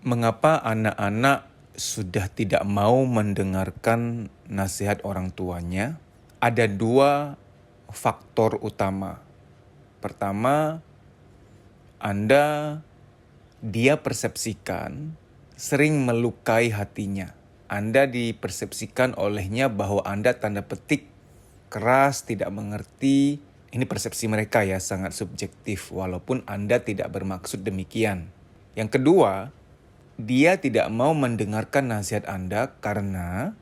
Mengapa anak-anak sudah tidak mau mendengarkan nasihat orang tuanya? Ada dua faktor utama. Pertama, dia persepsikan sering melukai hatinya. Anda dipersepsikan olehnya bahwa Anda tanda petik keras, tidak mengerti. Ini persepsi mereka ya, sangat subjektif walaupun Anda tidak bermaksud demikian. Yang kedua, dia tidak mau mendengarkan nasihat Anda karena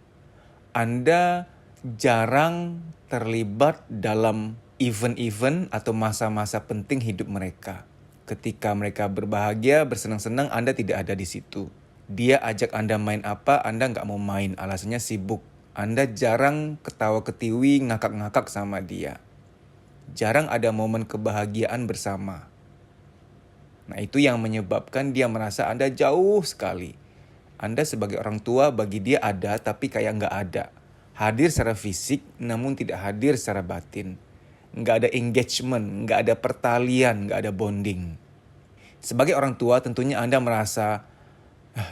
Anda jarang terlibat dalam event-event atau masa-masa penting hidup mereka. Ketika mereka berbahagia, bersenang-senang, Anda tidak ada di situ. Dia ajak Anda main apa, Anda nggak mau main, alasannya sibuk. Anda jarang ketawa-ketiwi, ngakak-ngakak sama dia. Jarang ada momen kebahagiaan bersama. Nah, itu yang menyebabkan dia merasa Anda jauh sekali. Anda sebagai orang tua bagi dia ada tapi kayak nggak ada. Hadir secara fisik namun tidak hadir secara batin. Nggak ada engagement, nggak ada pertalian, nggak ada bonding. Sebagai orang tua tentunya Anda merasa,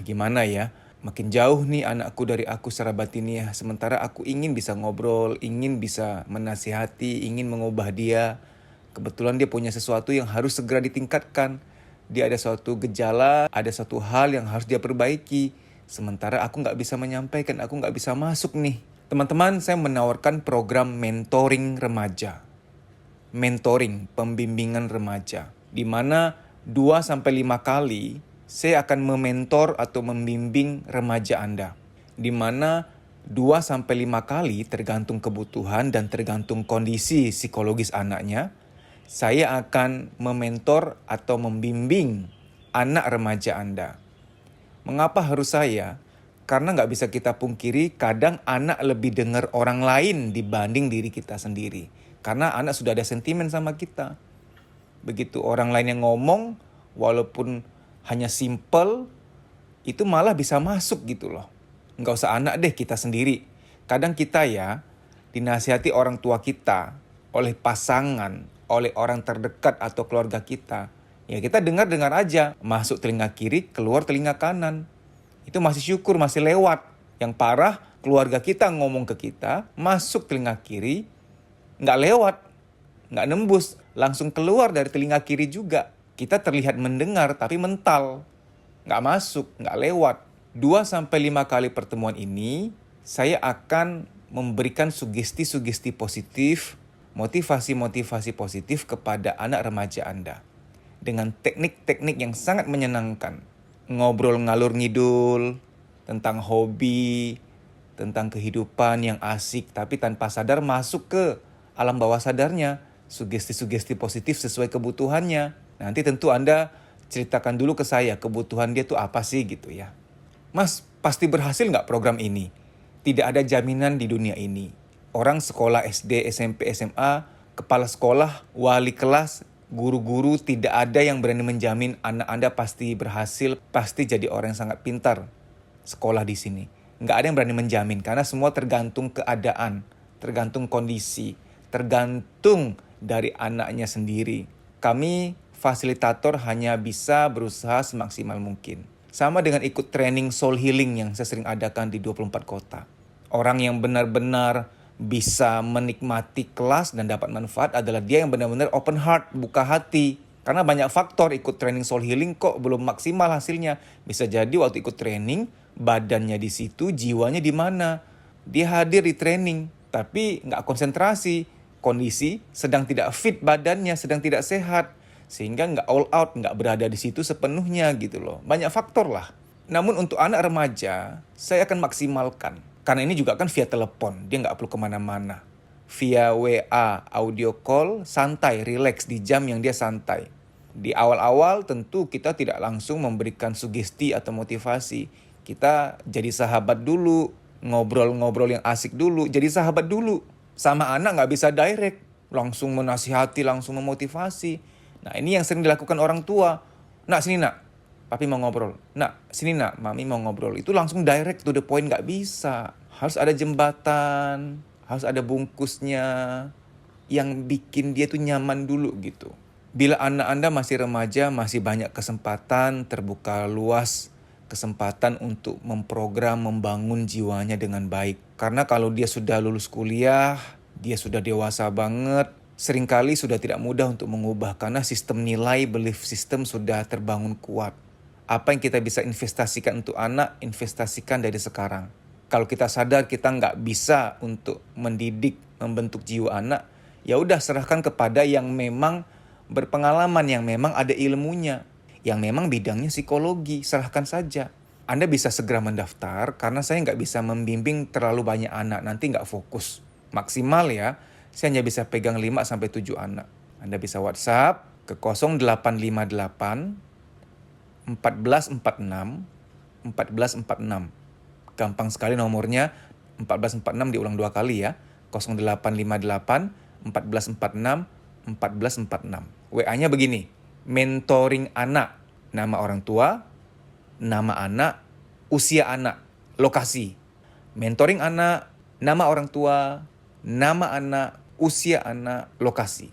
gimana ya, makin jauh nih anakku dari aku secara batiniah. Sementara aku ingin bisa ngobrol, ingin bisa menasihati, ingin mengubah dia. Kebetulan dia punya sesuatu yang harus segera ditingkatkan. Dia ada suatu gejala, ada suatu hal yang harus dia perbaiki. Sementara aku nggak bisa menyampaikan, aku nggak bisa masuk nih. Teman-teman, saya menawarkan program mentoring remaja. Mentoring, pembimbingan remaja. Di mana 2-5 kali saya akan mementor atau membimbing remaja Anda. Di mana 2-5 kali tergantung kebutuhan dan tergantung kondisi psikologis anaknya, saya akan mementor atau membimbing anak remaja Anda. Mengapa harus saya? Karena nggak bisa kita pungkiri, kadang anak lebih dengar orang lain dibanding diri kita sendiri. Karena anak sudah ada sentimen sama kita. Begitu orang lain yang ngomong, walaupun hanya simple, itu malah bisa masuk gitu loh. Nggak usah anak deh, kita sendiri. Kadang kita ya, dinasihati orang tua kita, oleh pasangan, oleh orang terdekat atau keluarga kita. Ya kita dengar-dengar aja, masuk telinga kiri, keluar telinga kanan. Itu masih syukur, masih lewat. Yang parah, keluarga kita ngomong ke kita, masuk telinga kiri, nggak lewat, nggak nembus, langsung keluar dari telinga kiri juga. Kita terlihat mendengar tapi mental, nggak masuk, nggak lewat. 2-5 kali pertemuan ini, saya akan memberikan sugesti-sugesti positif, motivasi-motivasi positif kepada anak remaja Anda. Dengan teknik-teknik yang sangat menyenangkan. Ngobrol ngalur ngidul, tentang hobi, tentang kehidupan yang asik, tapi tanpa sadar masuk ke alam bawah sadarnya. Sugesti-sugesti positif sesuai kebutuhannya. Nanti tentu Anda ceritakan dulu ke saya, kebutuhan dia tuh apa sih gitu ya. Mas, pasti berhasil nggak program ini? Tidak ada jaminan di dunia ini. Orang sekolah SD, SMP, SMA, kepala sekolah, wali kelas, guru-guru tidak ada yang berani menjamin anak Anda pasti berhasil, pasti jadi orang yang sangat pintar sekolah di sini. Nggak ada yang berani menjamin karena semua tergantung keadaan, tergantung kondisi, tergantung dari anaknya sendiri. Kami fasilitator hanya bisa berusaha semaksimal mungkin. Sama dengan ikut training soul healing yang saya sering adakan di 24 kota. Orang yang benar-benar bisa menikmati kelas dan dapat manfaat adalah dia yang benar-benar open heart, buka hati. Karena banyak faktor ikut training soul healing kok belum maksimal hasilnya. Bisa jadi waktu ikut training, badannya di situ, jiwanya di mana. Dia hadir di training, tapi nggak konsentrasi. Kondisi sedang tidak fit badannya, sedang tidak sehat. Sehingga nggak all out, nggak berada di situ sepenuhnya gitu loh. Banyak faktor lah. Namun untuk anak remaja, saya akan maksimalkan. Karena ini juga kan via telepon, dia nggak perlu kemana-mana. Via WA, audio call, santai, relax di jam yang dia santai. Di awal-awal tentu kita tidak langsung memberikan sugesti atau motivasi. Kita jadi sahabat dulu, ngobrol-ngobrol yang asik dulu, jadi sahabat dulu. Sama anak nggak bisa direct, langsung menasihati, langsung memotivasi. Nah ini yang sering dilakukan orang tua. Nak sini nak, papi mau ngobrol. Nak sini nak, mami mau ngobrol. Itu langsung direct to the point, nggak bisa. Harus ada jembatan, harus ada bungkusnya yang bikin dia tuh nyaman dulu gitu. Bila anak Anda masih remaja, masih banyak kesempatan, terbuka luas kesempatan untuk memprogram, membangun jiwanya dengan baik. Karena kalau dia sudah lulus kuliah, dia sudah dewasa banget, seringkali sudah tidak mudah untuk mengubah karena sistem nilai, belief system sudah terbangun kuat. Apa yang kita bisa investasikan untuk anak, investasikan dari sekarang. Kalau kita sadar kita nggak bisa untuk mendidik, membentuk jiwa anak, ya udah serahkan kepada yang memang berpengalaman, yang memang ada ilmunya, yang memang bidangnya psikologi, serahkan saja. Anda bisa segera mendaftar karena saya nggak bisa membimbing terlalu banyak anak, nanti nggak fokus. Maksimal ya, saya hanya bisa pegang 5-7 anak. Anda bisa WhatsApp ke 0858 1446 1446. Gampang sekali nomornya, 1446 diulang 2 kali ya. 0858 1446 1446. WA-nya begini, mentoring anak, nama orang tua, nama anak, usia anak, lokasi. Mentoring anak, nama orang tua, nama anak, usia anak, lokasi.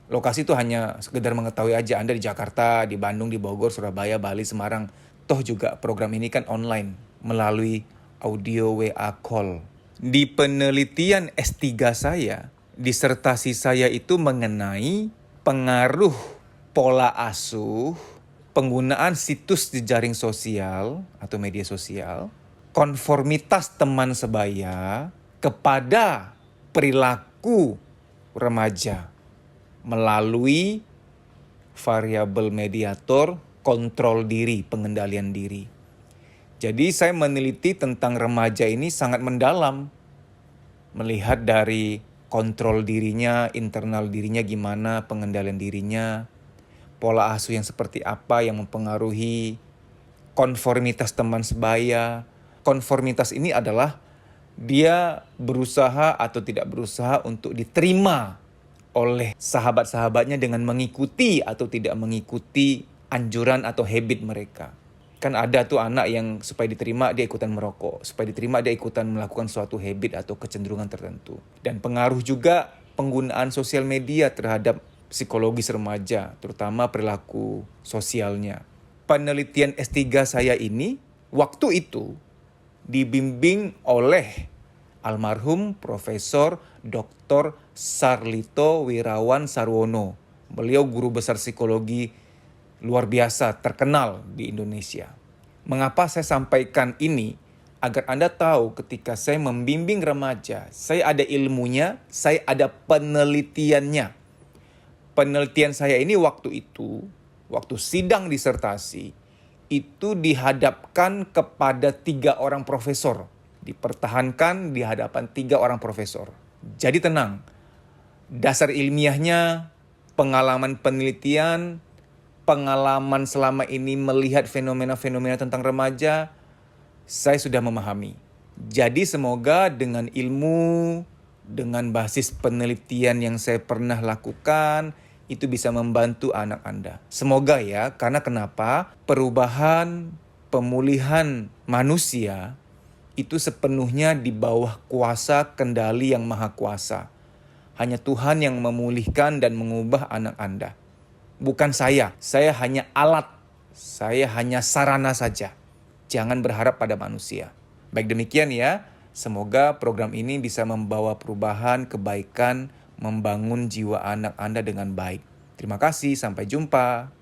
Lokasi itu hanya sekedar mengetahui aja Anda di Jakarta, di Bandung, di Bogor, Surabaya, Bali, Semarang. Toh juga program ini kan online melalui audio WA call. Di penelitian S3 saya, disertasi saya itu mengenai pengaruh pola asuh, penggunaan situs jejaring sosial atau media sosial, konformitas teman sebaya kepada perilaku remaja melalui variabel mediator kontrol diri, pengendalian diri. Jadi saya meneliti tentang remaja ini sangat mendalam. Melihat dari kontrol dirinya, internal dirinya gimana, pengendalian dirinya, pola asuh yang seperti apa yang mempengaruhi, konformitas teman sebaya. Konformitas ini adalah dia berusaha atau tidak berusaha untuk diterima oleh sahabat-sahabatnya dengan mengikuti atau tidak mengikuti anjuran atau habit mereka. Kan ada tuh anak yang supaya diterima dia ikutan merokok, supaya diterima dia ikutan melakukan suatu habit atau kecenderungan tertentu. Dan pengaruh juga penggunaan sosial media terhadap psikologis remaja, terutama perilaku sosialnya. Penelitian S3 saya ini waktu itu dibimbing oleh almarhum Profesor Dr. Sarlito Wirawan Sarwono. Beliau guru besar psikologi luar biasa, terkenal di Indonesia. Mengapa saya sampaikan ini? Agar Anda tahu ketika saya membimbing remaja, saya ada ilmunya, saya ada penelitiannya. Penelitian saya ini waktu itu, waktu sidang disertasi, itu dihadapkan kepada 3 orang profesor. Dipertahankan di hadapan 3 orang profesor. Jadi tenang, dasar ilmiahnya, pengalaman penelitian, pengalaman selama ini melihat fenomena-fenomena tentang remaja, saya sudah memahami. Jadi semoga dengan ilmu, dengan basis penelitian yang saya pernah lakukan, itu bisa membantu anak Anda. Semoga ya, karena kenapa? Perubahan, pemulihan manusia itu sepenuhnya di bawah kuasa kendali yang maha kuasa. Hanya Tuhan yang memulihkan dan mengubah anak Anda. Bukan saya hanya alat, saya hanya sarana saja. Jangan berharap pada manusia. Baik demikian ya, semoga program ini bisa membawa perubahan, kebaikan, membangun jiwa anak Anda dengan baik. Terima kasih, sampai jumpa.